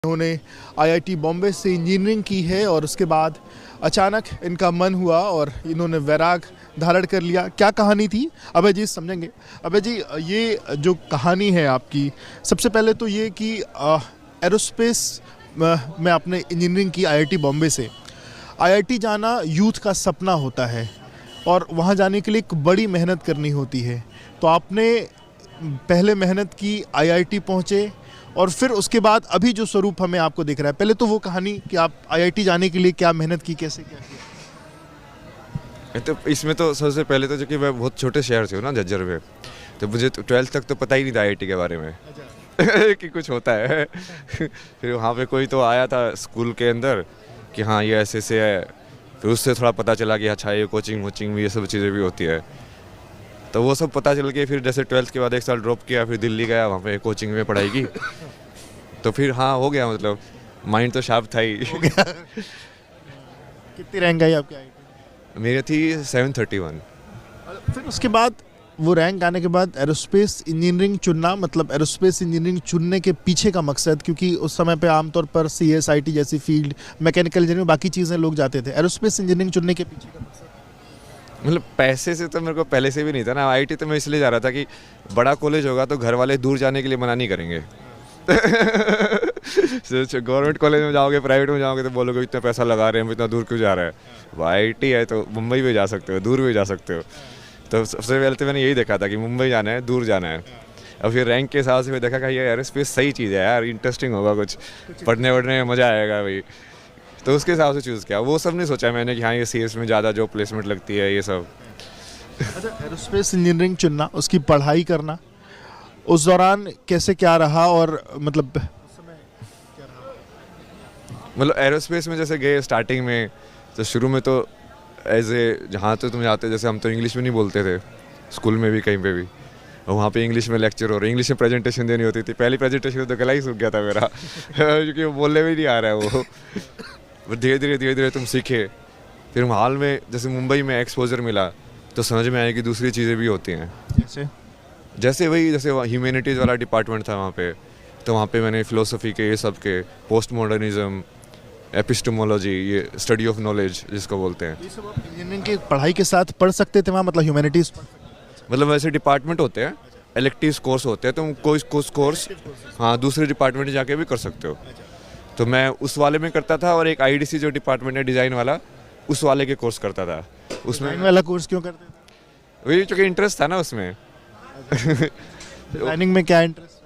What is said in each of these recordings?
इन्होंने आईआईटी बॉम्बे से इंजीनियरिंग की है और उसके बाद अचानक इनका मन हुआ और इन्होंने वैराग धारण कर लिया। क्या कहानी थी अभय जी समझेंगे। अभय जी, ये जो कहानी है आपकी, सबसे पहले तो ये कि एरोस्पेस में आपने इंजीनियरिंग की आईआईटी बॉम्बे से। आईआईटी जाना यूथ का सपना होता है और वहाँ जाने के लिए एक बड़ी मेहनत करनी होती है। तो आपने पहले मेहनत की, आईआईटी पहुँचे और फिर उसके बाद अभी जो स्वरूप हमें आपको दिख रहा है। पहले तो वो कहानी कि आप आईआईटी जाने के लिए क्या मेहनत की, कैसे क्या किया। तो इसमें तो सबसे पहले तो, जो कि मैं बहुत छोटे शहर से हूँ ना, झज्जर में, तो मुझे तो 12th तक तो पता ही नहीं था आईआईटी के बारे में कि कुछ होता है। फिर वहाँ पे कोई तो आया था स्कूल के अंदर कि हाँ ये ऐसे से है, फिर उससे थोड़ा पता चला कि अच्छा ये कोचिंग वोचिंग भी, ये सब चीज़ें भी होती है। तो वो सब पता चल के फिर जैसे 12th के बाद 1 साल ड्रॉप किया, फिर दिल्ली गया, वहाँ पे कोचिंग में पढ़ाई की। तो फिर हाँ हो गया, मतलब माइंड तो शार्प था ही। कितनी रैंक आई आपकी आईआईटी? मेरी थी 731। फिर उसके बाद वो रैंक आने के बाद एरोस्पेस इंजीनियरिंग चुनना, मतलब एरोस्पेस इंजीनियरिंग चुनने के पीछे का मकसद, क्योंकि उस समय पे आमतौर पर सीएस, आईटी जैसी फील्ड, मैकेनिकल इंजीनियरिंग, बाकी चीज़ें लोग जाते थे। एरोस्पेस इंजीनियरिंग चुनने के पीछे का मकसद? मतलब पैसे से तो मेरे को पहले से भी नहीं था ना। आईआईटी तो मैं इसलिए जा रहा था कि बड़ा कॉलेज होगा तो घर वाले दूर जाने के लिए मना नहीं करेंगे। गवर्नमेंट कॉलेज में जाओगे, प्राइवेट में जाओगे तो बोलोगे इतना पैसा लगा रहे हैं, इतना दूर क्यों जा रहा है। वो आईआईटी है तो मुंबई भी जा सकते हो, दूर भी जा सकते हो। तो सबसे पहले तो मैंने यही देखा था कि मुंबई जाना है, दूर जाना है। और फिर रैंक के हिसाब से मैं देखा कि ये एरोस्पेस सही चीज़ है यार, इंटरेस्टिंग होगा, कुछ पढ़ने वढ़ने में मज़ा आएगा भाई। तो उसके हिसाब से चूज़ किया। वो सब नहीं सोचा मैंने कि हाँ ये सीएस में ज़्यादा जॉब प्लेसमेंट लगती है, ये सब। अच्छा, एरोस्पेस इंजीनियरिंग चुनना, उसकी पढ़ाई करना, उस दौरान कैसे क्या रहा और मतलब एरोस्पेस में जैसे गए स्टार्टिंग में, तो शुरू में तो एज ए, जहाँ तो तुम जाते, जैसे हम तो इंग्लिश में नहीं बोलते थे स्कूल में भी, कहीं पे भी। और वहाँ पे इंग्लिश में लेक्चर हो रहे, इंग्लिश में प्रेजेंटेशन देनी होती थी। पहली प्रेजेंटेशन तो गला ही सूख गया था मेरा क्योंकि वो बोलने में नहीं आ रहा है वो। धीरे धीरे तुम सीखे। फिर हाल में जैसे मुंबई में एक्सपोजर मिला तो समझ में आया कि दूसरी चीज़ें भी होती हैं। जैसे ह्यूमैनिटीज़ वाला डिपार्टमेंट था वहाँ पे, तो वहाँ पे मैंने फ़िलोसफी के, ये सब के, पोस्ट मॉडर्निज्म, एपिस्टेमोलॉजी, ये स्टडी ऑफ नॉलेज जिसको बोलते हैं, ये सब आप इंजीनियरिंग की पढ़ाई के साथ पढ़ सकते थे वहाँ, मतलब ह्यूमैनिटीज़? मतलब वैसे डिपार्टमेंट होते हैं, इलेक्टिव कोर्स होते हैं, तुम कोई कोर्स हाँ दूसरे डिपार्टमेंट में जाके भी कर सकते हो। तो मैं उस वाले में करता था, और एक आईडीसी जो डिपार्टमेंट है डिज़ाइन वाला, उस वाले के कोर्स करता था। उसमें वाला कोर्स क्यों करते थे? वही चूँकि इंटरेस्ट था ना उसमें। डिजाइनिंग में क्या इंटरेस्ट?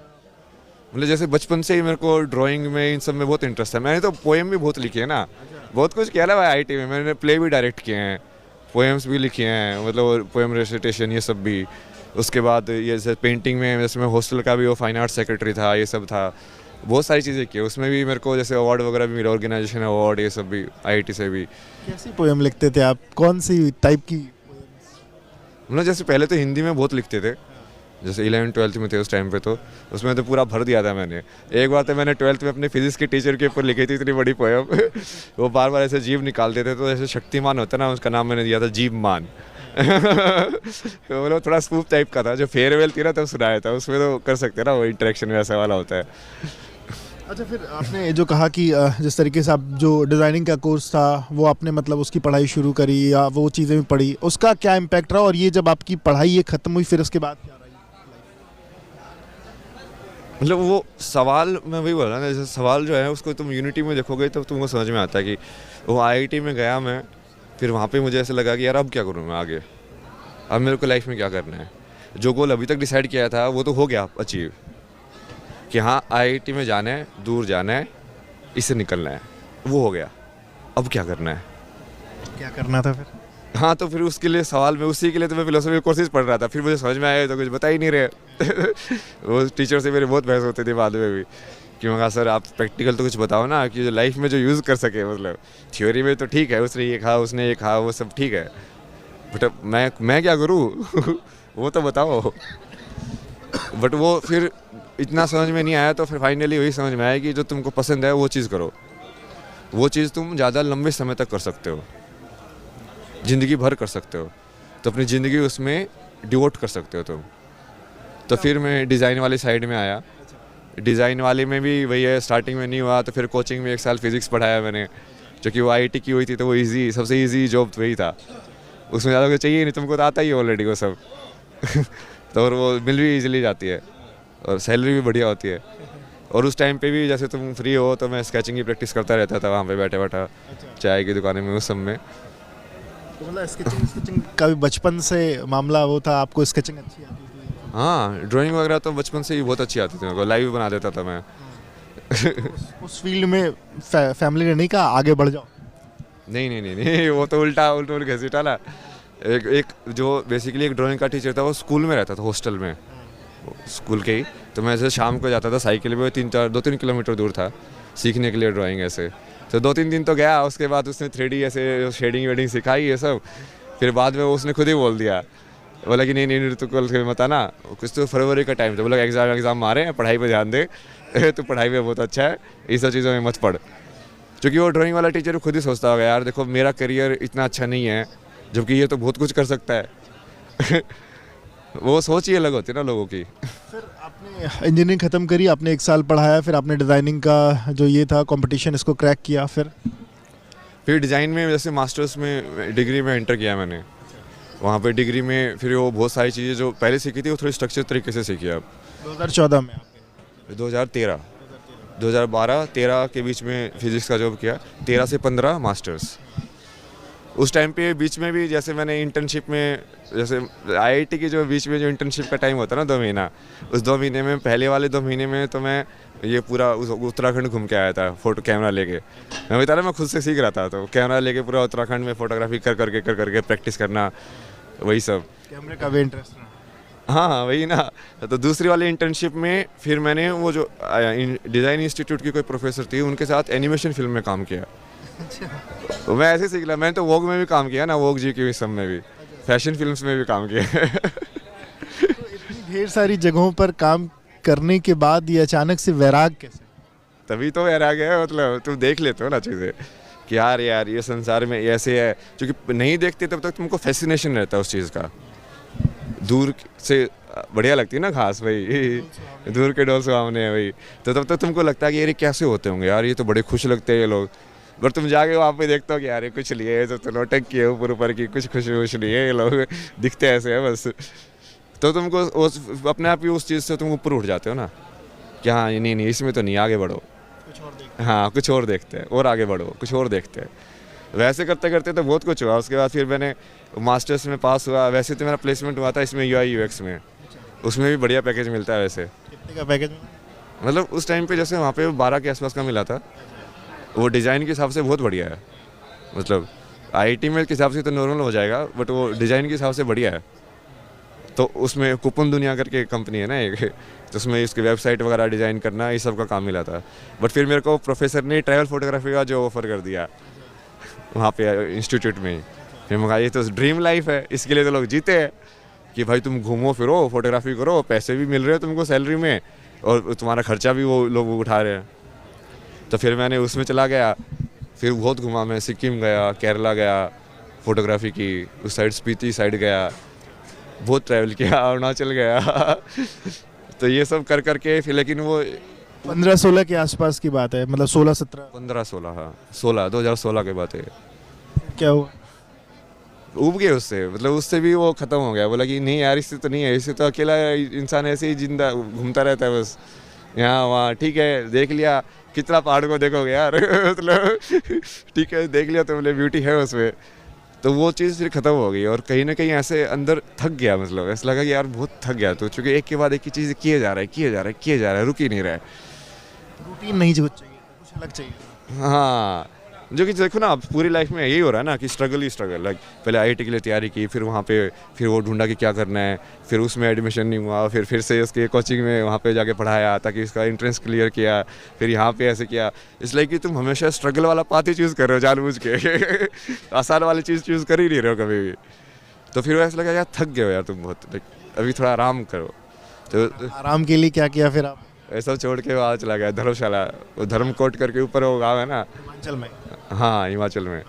मतलब जैसे बचपन से ही मेरे को ड्राइंग में, इन सब में बहुत इंटरेस्ट है। मैंने तो पोएम भी बहुत लिखी है ना, बहुत कुछ किया ना भाई आईआईटी में। मैंने प्ले भी डायरेक्ट किए हैं, पोएम्स भी लिखे हैं, मतलब पोएम रेसिटेशन, ये सब भी। उसके बाद ये जैसे पेंटिंग में, जैसे मैं हॉस्टल का भी वो फाइन आर्ट सेक्रेटरी था, ये सब था। बहुत सारी चीज़ें की, उसमें भी मेरे को जैसे अवार्ड वगैरह भी मिला, ऑर्गेनाइजेशन अवार्ड, ये सब भी आईआईटी से भी। कैसी पोएम लिखते थे आप, कौन सी टाइप की? मतलब जैसे पहले तो हिंदी में बहुत लिखते थे, जैसे 11th-12th में थे उस टाइम पे, तो उसमें तो पूरा भर दिया था मैंने। एक बार तो मैंने 12th में अपने फिजिक्स के टीचर के ऊपर लिखी थी इतनी बड़ी पोएम। वो बार बार ऐसे जीव निकालते थे, तो जैसे शक्तिमान होता ना, उसका नाम मैंने दिया था जीवमान। मतलब थोड़ा स्पूफ टाइप का था, जो फेयरवेल थी ना तब सुनाया था। उसमें तो कर सकते हैं ना, वो इंटरेक्शन वैसा वाला होता है। अच्छा, फिर आपने जो कहा कि जिस तरीके से आप जो डिज़ाइनिंग का कोर्स था वो आपने मतलब उसकी पढ़ाई शुरू करी या वो चीज़ें भी पढ़ी, उसका क्या इम्पैक्ट रहा? और ये जब आपकी पढ़ाई ये ख़त्म हुई, फिर उसके बाद क्या रही? मतलब वो सवाल, मैं वही बोल रहा ना, जैसे सवाल जो है उसको तुम यूनिटी में देखोगे तो तुमको समझ में आता है कि वो आईआईटी में गया मैं, फिर वहाँ पे मुझे ऐसा लगा कि यार अब क्या करूँ मैं आगे, अब मेरे को लाइफ में क्या करना है। जो गोल अभी तक डिसाइड किया था वो तो हो गया अचीव, कि हाँ आईआईटी में जाना है, दूर जाना है, इससे निकलना है, वो हो गया। अब क्या करना है, क्या करना था फिर? हाँ तो फिर उसके लिए सवाल में, उसी के लिए तो मैं फिलोसफी कोर्सेज पढ़ रहा था। फिर मुझे समझ में आया तो कुछ बता ही नहीं रहे। वो टीचर से मेरी बहुत बहस होती थी बाद में भी, कि मैं कहा सर आप प्रैक्टिकल तो कुछ बताओ ना, कि जो लाइफ में जो यूज़ कर सके। मतलब थ्योरी में तो ठीक है, उसने ये कहा, उसने ये कहा, वो सब ठीक है, बट मैं क्या करूँ वो तो बताओ। बट वो फिर इतना समझ में नहीं आया, तो फिर फाइनली वही समझ में आया कि जो तुमको पसंद है वो चीज़ करो। वो चीज़ तुम ज़्यादा लंबे समय तक कर सकते हो, ज़िंदगी भर कर सकते हो, तो अपनी ज़िंदगी उसमें डिवोट कर सकते हो तुम। तो फिर मैं डिज़ाइन वाली साइड में आया। डिज़ाइन वाले में भी वही है, स्टार्टिंग में नहीं हुआ तो फिर कोचिंग में 1 साल फिज़िक्स पढ़ाया मैंने, जो कि वो आईआईटी की हुई थी तो वो ईजी, सबसे ईजी जॉब तो वही था, उसमें ज़्यादा कुछ चाहिए नहीं, तुमको तो आता ही है ऑलरेडी वो सब तो और वो मिल भी ईजिली जाती है और सैलरी भी बढ़िया होती है। और उस टाइम पे भी जैसे तुम फ्री हो तो मैं स्केचिंग की प्रैक्टिस करता रहता था वहाँ पे बैठा बैठा चाय की दुकान में उस सब में। तो मतलब स्केचिंग का भी बचपन से मामला वो था, आपको स्केचिंग अच्छी आती थी? हाँ, ड्राइंग वगैरह तो बचपन से ही बहुत अच्छी आती थी मेरे को, लाइव बना देता था मैं उस फील्ड में फैमिली ने नहीं कहा आगे बढ़ जाओ? नहीं, वो तो उल्टा घसीटा ना। एक जो बेसिकली एक ड्राइंग का टीचर था वो स्कूल में रहता था, हॉस्टल में, स्कूल के ही, तो मैं ऐसे शाम को जाता था साइकिल पे, 2-3 किलोमीटर दूर था, सीखने के लिए ड्राइंग ऐसे। तो 2-3 दिन तो गया, उसके बाद उसने 3D ऐसे शेडिंग वेडिंग सिखाई ये सब, फिर बाद में उसने खुद ही बोल दिया, बोला कि नहीं तो कल मत आना, कुछ तो फरवरी का टाइम था, बोला एग्ज़ाम मारे हैं, पढ़ाई पे ध्यान दे तो पढ़ाई में बहुत अच्छा है, इस सब चीज़ों में मत पढ़। क्योंकि वो ड्राइंग वाला टीचर खुद ही सोचता होगा यार देखो मेरा करियर इतना अच्छा नहीं है, जबकि ये तो बहुत कुछ कर सकता है वो सोच ही अलग होती है ना लोगों की। फिर आपने इंजीनियरिंग ख़त्म करी, आपने 1 साल पढ़ाया, फिर आपने डिज़ाइनिंग का जो ये था कंपटीशन, इसको क्रैक किया, फिर डिज़ाइन में जैसे मास्टर्स में डिग्री में एंटर किया मैंने, वहाँ पे डिग्री में फिर वो बहुत सारी चीज़ें जो पहले सीखी थी वो थोड़ी स्ट्रक्चर तरीके से सीखी अब। 2014 में आपने? 2012-13 के बीच में फिज़िक्स का जॉब किया, 13 से 15 मास्टर्स। उस टाइम पे बीच में भी जैसे मैंने इंटर्नशिप में, जैसे आईआईटी की जो बीच में जो इंटर्नशिप का टाइम होता है ना 2 महीना, उस 2 महीने में पहले वाले 2 महीने में तो मैं ये पूरा उत्तराखंड घूम के आया था फोटो कैमरा लेके। मैं बता रहा मैं खुद से सीख रहा था, तो कैमरा लेके पूरा उत्तराखंड में फोटोग्राफी कर करके प्रैक्टिस करना, वही सब। कैमरे का भी इंटरेस्ट रहा? हाँ वही ना। तो दूसरी वाली इंटर्नशिप में फिर मैंने वो जो डिज़ाइन इंस्टीट्यूट की कोई प्रोफेसर थी उनके साथ एनिमेशन फिल्म में काम किया। तो मैं ऐसे सीख लिया, मैंने तो वोग में भी काम किया ना, वोग जी की सब में भी, फैशन फिल्म्स में भी काम किया तो इतनी ढेर सारी जगहों पर काम करने के बाद ये अचानक से वैराग कैसे? तभी तो वैराग है, मतलब तुम देख लेते हो ना चीज़ें कि यार ये संसार में ऐसे है, क्योंकि नहीं देखते तब तक तुमको फैसिनेशन रहता है उस चीज़ का, दूर से बढ़िया लगती है ना घास भाई दूर के डोल सुहावने हैं भाई, तो तब तक तुमको लगता है कि यार ये कैसे होते होंगे यार, ये तो बड़े खुश लगते हैं ये लोग, पर तुम जाके वहाँ पे देखते हो कि यार ये कुछ लिए तो नोटक किए ऊपर की, कुछ खुश नहीं है ये लोग, दिखते ऐसे हैं बस। तो तुमको अपने आप ही उस चीज़ से तुम ऊपर उठ जाते हो ना कि हाँ नहीं इसमें तो नहीं, आगे बढ़ो, हाँ कुछ और देखते हैं, और आगे बढ़ो, कुछ और देखते हैं। वैसे करते करते तो बहुत कुछ हुआ। उसके बाद फिर मैंने मास्टर्स में पास हुआ, वैसे तो मेरा प्लेसमेंट हुआ था इसमें UI UX में, उसमें भी बढ़िया पैकेज मिलता है वैसे। कितने का पैकेज? मतलब उस टाइम पे जैसे वहाँ पे 12 के आसपास का मिला था, वो डिज़ाइन के हिसाब से बहुत बढ़िया है, मतलब IIT में के हिसाब से तो नॉर्मल हो जाएगा, बट वो डिज़ाइन के हिसाब से बढ़िया है। तो उसमें कूपन दुनिया करके कंपनी है ना एक, तो उसमें इसकी वेबसाइट वगैरह डिज़ाइन करना ये सब का काम मिला था। बट फिर मेरे को प्रोफेसर ने ट्रैवल फोटोग्राफी का जो ऑफ़र कर दिया वहाँ पे इंस्टीट्यूट में ही। फिर मैं कहा ये तो ड्रीम लाइफ है, इसके लिए तो लोग जीते हैं कि भाई तुम घूमो फिरो, फोटोग्राफी करो, पैसे भी मिल रहे हैं तुमको सैलरी में, और तुम्हारा खर्चा भी वो लोग उठा रहे हैं। तो फिर मैंने उसमें चला गया, फिर बहुत घूमा मैं, सिक्किम गया, केरला गया, फोटोग्राफी की, उस साइड स्पीति साइड गया, बहुत ट्रैवल किया, अरुणाचल गया तो ये सब कर करके फिर, लेकिन वो 15-16 के आसपास की बात है, मतलब 16-17? 15-16, हाँ 2016 के बात है। क्या हुआ? उब गए उससे, मतलब उससे भी वो ख़त्म हो गया, बोला कि नहीं यार इससे तो नहीं है, इससे तो अकेला इंसान ऐसे ही जिंदा घूमता रहता है बस यहाँ वहाँ। ठीक है देख लिया, कितना पहाड़ को देखोगे यार मतलब ठीक है देख लिया तो बोले ब्यूटी है उसमें, तो वो चीज़ फिर ख़त्म हो गई। और कहीं ना कहीं ऐसे अंदर थक गया, मतलब ऐसा लगा कि यार बहुत थक गया, तो चूँकि एक के बाद एक की चीज़ किए जा रहा है, रुक ही नहीं रहा है। रूटीन नहीं कुछ चाहिए, कुछ अलग चाहिए। हाँ, जो कि देखो ना पूरी लाइफ में यही हो रहा है ना कि स्ट्रगल ही स्ट्रगल। लाइक पहले IIT के लिए तैयारी की, फिर वहाँ पे फिर वो ढूंढा कि क्या करना है, फिर उसमें एडमिशन नहीं हुआ, फिर से उसके कोचिंग में वहाँ पे जाके पढ़ाया ताकि उसका एंट्रेंस क्लियर किया, फिर यहाँ पे ऐसे किया। इसलिए कि तुम हमेशा स्ट्रगल वाला पाथ ही चूज़ कर रहे हो जानबूझ के आसान वाली चीज़ चूज़ कर ही नहीं रहे हो कभी भी। तो फिर ऐसा लगा यार थक गए हो यार तुम बहुत, लाइक अभी थोड़ा आराम करो। तो आराम के लिए क्या किया फिर आप? ऐसा छोड़ के वहाँ चला गया धर्मशाला, वो धर्मकोट करके ऊपर वो गाँव है ना हिमाचल में? हाँ हिमाचल में,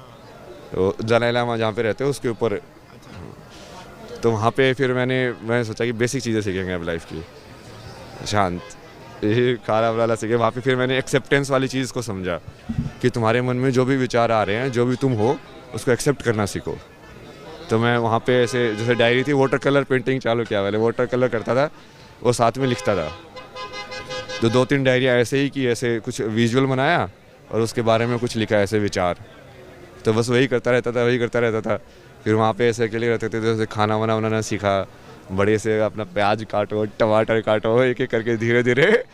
तो दलाई लामा जहाँ पे रहते हैं उसके ऊपर। तो वहाँ पे फिर मैंने सोचा कि बेसिक चीज़ें सीखेंगे अब लाइफ की, शांत, ये खाना बनाना सीखे। वहाँ पे फिर मैंने एक्सेप्टेंस वाली चीज़ को समझा कि तुम्हारे मन में जो भी विचार आ रहे हैं, जो भी तुम हो, उसको एक्सेप्ट करना सीखो। तो मैं वहाँ पे ऐसे जैसे डायरी थी, वाटर कलर पेंटिंग चालू किया, मैंने वाटर कलर करता था और साथ में लिखता था। तो 2-3 डायरियाँ ऐसे ही कि ऐसे कुछ विजुअल बनाया और उसके बारे में कुछ लिखा ऐसे विचार। तो बस वही करता रहता था। फिर वहाँ पे ऐसे अकेले रहते थे, जैसे खाना वाना बनाना सीखा। बड़े से अपना प्याज काटो, टमाटर काटो, एक एक करके धीरे धीरे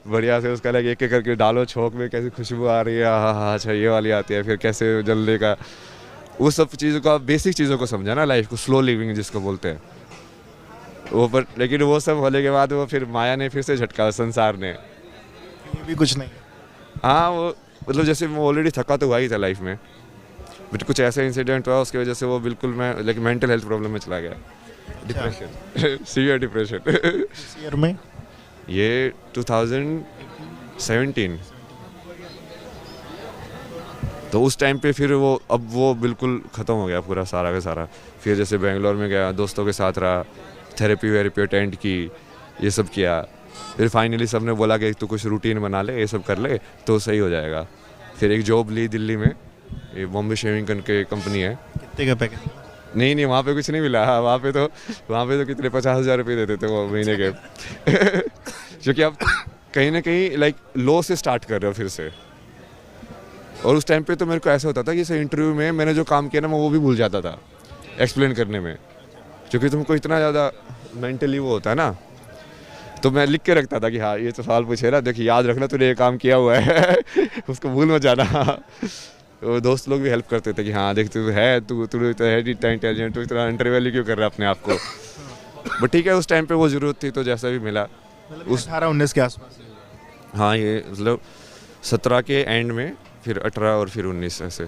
बढ़िया से उसका लगे, एक एक करके डालो छोंक में, कैसी खुशबू आ रही है, हाँ हाँ अच्छा ये वाली आती है। फिर कैसे जलने का, वो सब चीज़ों का, बेसिक चीज़ों को समझा ना, लाइफ को स्लो लिविंग जिसको बोलते हैं वो। पर लेकिन वो सब होने के बाद वो फिर माया ने फिर से झटका, संसार ने। ये भी कुछ नहीं। हाँ वो मतलब जैसे मैं ऑलरेडी थका तो हुआ ही था लाइफ में, बट कुछ ऐसा इंसिडेंट हुआ उसकी वजह से वो बिल्कुल मैं लाइक मेंटल हेल्थ प्रॉब्लम में चला गया, डिप्रेशन, सीवियर डिप्रेशन। इस ईयर में ये 2017। तो उस टाइम पे फिर वो, अब वो बिल्कुल ख़त्म हो गया पूरा सारा का सारा। फिर जैसे बेंगलोर में गया, दोस्तों के साथ रहा, थेरेपी वेरेपी अटेंड की, ये सब किया। फिर फाइनली सब ने बोला कि तू कुछ रूटीन बना ले, ये सब कर ले तो सही हो जाएगा। फिर एक जॉब ली दिल्ली में, ये बॉम्बे शेविंग करके कंपनी है। कितने का पैकेज? नहीं वहाँ पे कुछ नहीं मिला। हाँ, वहाँ पे तो कितने 50,000 रुपये देते थे वो महीने के। क्योंकि आप कहीं ना कहीं लाइक लो से स्टार्ट कर रहे हो फिर से। और उस टाइम पे तो मेरे को ऐसा होता था कि जैसे इंटरव्यू में मैंने जो काम किया ना, मैं वो भी भूल जाता था एक्सप्लेन करने में, क्योंकि तुमको इतना ज़्यादा मेंटली वो होता है ना। तो मैं लिख के रखता था कि हाँ ये तो सवाल पूछे ना, देखिए याद रखना तूने ये काम किया हुआ है, उसको भूल मत जाना। तो दोस्त लोग भी हेल्प करते थे कि हाँ देख तू है, तू तो है इतना इंटेलिजेंट, तू इतना इंटरव्यू क्यों कर रहा है अपने आप को। बट ठीक है, उस टाइम पे वो ज़रूरत थी तो जैसा भी मिला। उस 18-19 के आसपास? हाँ ये मतलब 17 के एंड में, फिर 18 और फिर 19 ऐसे।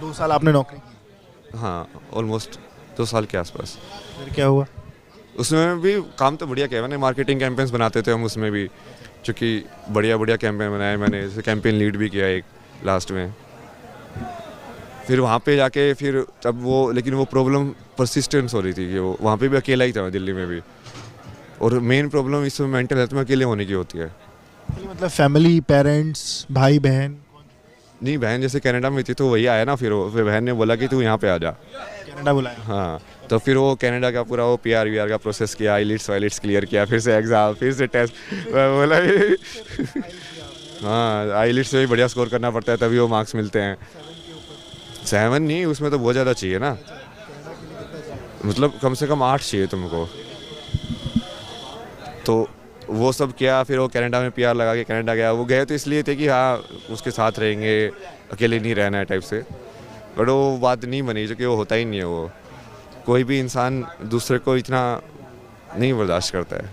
2 साल आपने नौकरी की? हाँ ऑलमोस्ट 2 साल के आसपास। फिर क्या हुआ? उसमें भी काम तो बढ़िया किया मैंने, मार्केटिंग कैंपेन्स बनाते थे हम उसमें भी, क्योंकि बढ़िया कैंपेन बनाए मैंने। जैसे कैंपेन लीड भी किया एक लास्ट में। फिर वहाँ पे जाके फिर तब वो, लेकिन वो प्रॉब्लम परसिस्टेंस हो रही थी कि वो वहाँ पे भी अकेला ही था मैं, दिल्ली में भी। और मेन प्रॉब्लम इसमें मेंटल हेल्थ में अकेले होने की होती है। मतलब फैमिली, पेरेंट्स, भाई बहन? नहीं बहन जैसे कनाडा में थी तो वही आया ना, फिर बहन ने बोला कि तू यहाँ पे आ जा, कनाडा बुलाया? हाँ। तो फिर वो कनाडा का पूरा वो PR का प्रोसेस किया, आईलिट्स वाइलिट्स क्लियर किया, फिर से एग्ज़ाम, फिर से टेस्ट। बोला हाँ आईलिट्स में भी बढ़िया स्कोर करना पड़ता है तभी वो मार्क्स मिलते हैं। 7 नहीं, उसमें तो बहुत ज़्यादा चाहिए ना, मतलब कम से कम 8 चाहिए तुमको। तो वो सब किया। फिर वो कनाडा में PR लगा के कनाडा गया। वो गए तो इसलिए थे कि हाँ उसके साथ रहेंगे, अकेले नहीं रहना है टाइप से। बट वो बात नहीं बनी, जो कि वो होता ही नहीं है। वो कोई भी इंसान दूसरे को इतना नहीं बर्दाश्त करता है।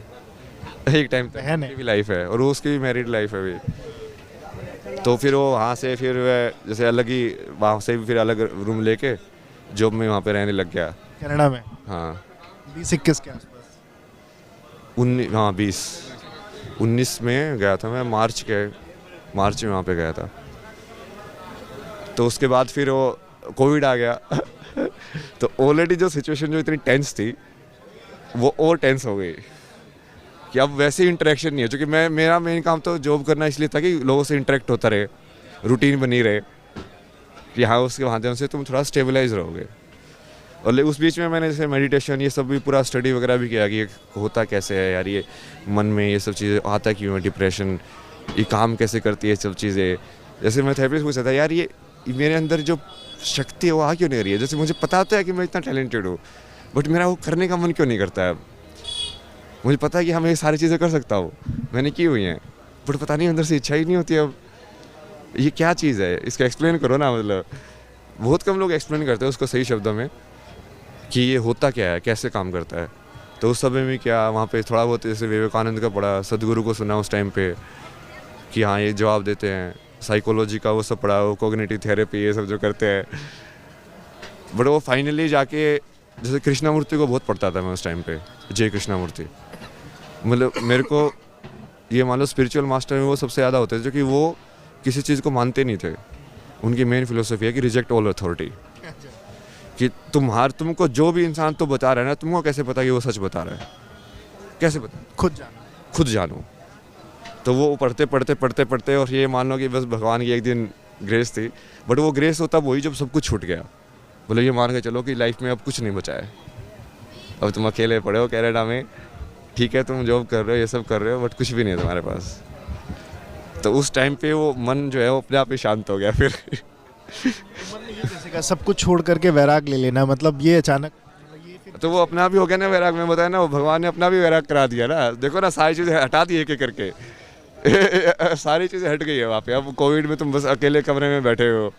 एक टाइम बहन है भी लाइफ है और वो उसकी भी मैरिड लाइफ है अभी। तो फिर वो वहाँ से फिर जैसे अलग ही, वहाँ से भी फिर अलग रूम लेके जॉब में वहाँ पे रहने लग गया कनाडा में? हाँ 20-21 के आसपास? 19 में गया था मैं, मार्च में वहाँ पे गया था। तो उसके बाद फिर वो कोविड आ गया। तो ऑलरेडी जो सिचुएशन जो इतनी टेंस थी वो और टेंस हो गई कि अब वैसे ही इंटरेक्शन नहीं है। क्योंकि मेरा मेन काम तो जॉब करना इसलिए था कि लोगों से इंटरेक्ट होता रहे, रूटीन बनी रहे, कि हाँ उसके माध्यम से तुम थोड़ा स्टेबलाइज रहोगे। और उस बीच में मैंने जैसे मेडिटेशन ये सब भी पूरा स्टडी वगैरह भी किया कि ये होता कैसे है यार, ये मन में ये सब चीज़ें आता क्यों है, डिप्रेशन ये काम कैसे करती है, सब चीज़ें। जैसे मैं थेरेपिस्ट पूछा था यार ये मेरे अंदर जो शक्ति है वो आ क्यों नहीं रही है। जैसे मुझे पता होता है कि मैं इतना टैलेंटेड हूँ, बट मेरा वो करने का मन क्यों नहीं करता है। मुझे पता है कि हाँ मैं ये सारी चीज़ें कर सकता हूँ, मैंने की हुई हैं, बट पता नहीं अंदर से इच्छा ही नहीं होती। अब ये क्या चीज़ है, इसका एक्सप्लेन करो ना। मतलब बहुत कम लोग एक्सप्लेन करते हैं उसको सही शब्दों में कि ये होता क्या है, कैसे काम करता है। तो उस समय में क्या वहाँ पे थोड़ा बहुत जैसे विवेकानंद का पढ़ा, सदगुरु को सुना उस टाइम पे कि हाँ ये जवाब देते हैं। साइकोलॉजी का वो सब पढ़ा, वो कॉग्निटिव थेरेपी ये सब जो करते हैं। बट वो फाइनली जाके जैसे कृष्णमूर्ति को बहुत पढ़ता था मैं उस टाइम पे, जय कृष्णमूर्ति। मतलब मेरे को ये मान लो स्पिरिचुअल मास्टर में वो सबसे ज़्यादा होते थे जो कि वो किसी चीज़ को मानते नहीं थे। उनकी मेन फिलोसफी है कि रिजेक्ट ऑल अथॉरिटी, कि तुमको जो भी इंसान तो बता रहा है ना, तुमको कैसे पता कि वो सच बता रहा है, कैसे पता? खुद जानो। खुद जानो। तो वो पढ़ते पढ़ते पढ़ते पढ़ते और ये मान लो कि बस भगवान की एक दिन ग्रेस थी, बट वो ग्रेस होता वही जब सब कुछ छूट गया। बोले ये मान के चलो कि लाइफ में अब कुछ नहीं बचा है, अब तुम अकेले पड़े हो कनाडा में, ठीक है तुम जॉब कर रहे हो ये सब कर रहे हो, बट कुछ भी नहीं है तुम्हारे पास। तो उस टाइम पे वो मन जो है वो अपने आप ही शांत हो गया फिर। जैसे का सब कुछ छोड़ करके वैराग ले लेना, मतलब ये अचानक तो वो अपना भी हो गया ना वैराग, में बताया ना, वो भगवान ने अपना भी वैराग करा दिया ना। देखो ना सारी चीज़ें हटा दी एक एक करके सारी चीज़ें हट गई है वहाँ पे। अब कोविड में तुम बस अकेले कमरे में बैठे हो,